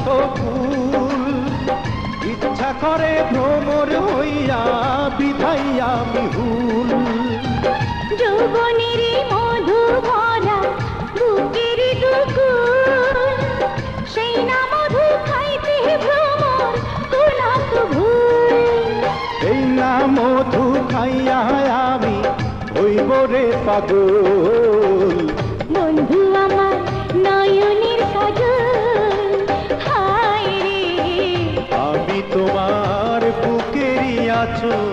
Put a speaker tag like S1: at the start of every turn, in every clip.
S1: কত ফুল ইচ্ছা করে ভ্রমর হইয়া বিধাইয়া বিহুল
S2: যৌবনের মধু ভরা বুকের দুকুল সেই না মধু খাইতে ভ্রমর কোলাত ভুল
S1: এই না মধু খাইয়া আমি হইব রে পাগল
S2: বন্ধু আমার নয়নের কাজল হায় রে
S1: আমি তোমার বুকেরই আঁচল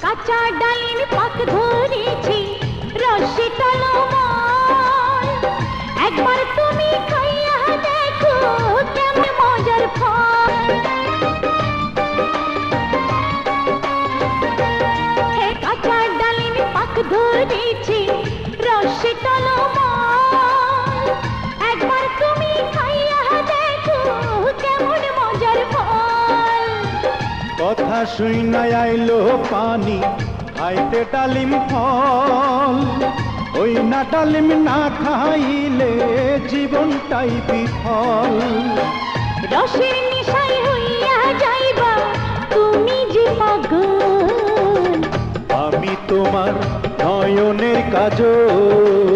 S2: কাঁচা ডালিম পাক ধরেছি রসে টলমল একবার তুমি খাইয়া দেখো কেমন মজার ফল হে কাঁচা ডালিম পাক ধরেছি রসে টলমল একবার তুমি খাইয়া দেখো কেমন মজার ফল
S1: কথা শুইনা আইলো পানি খাইতে ডালিম ফল ওই না ডালিম না খাইলে জীবনটাই বিফল
S2: রসের নেশায় হইয়া যাইবা তুমি যে পাগল
S1: আমি তোমার নয়নের কাজল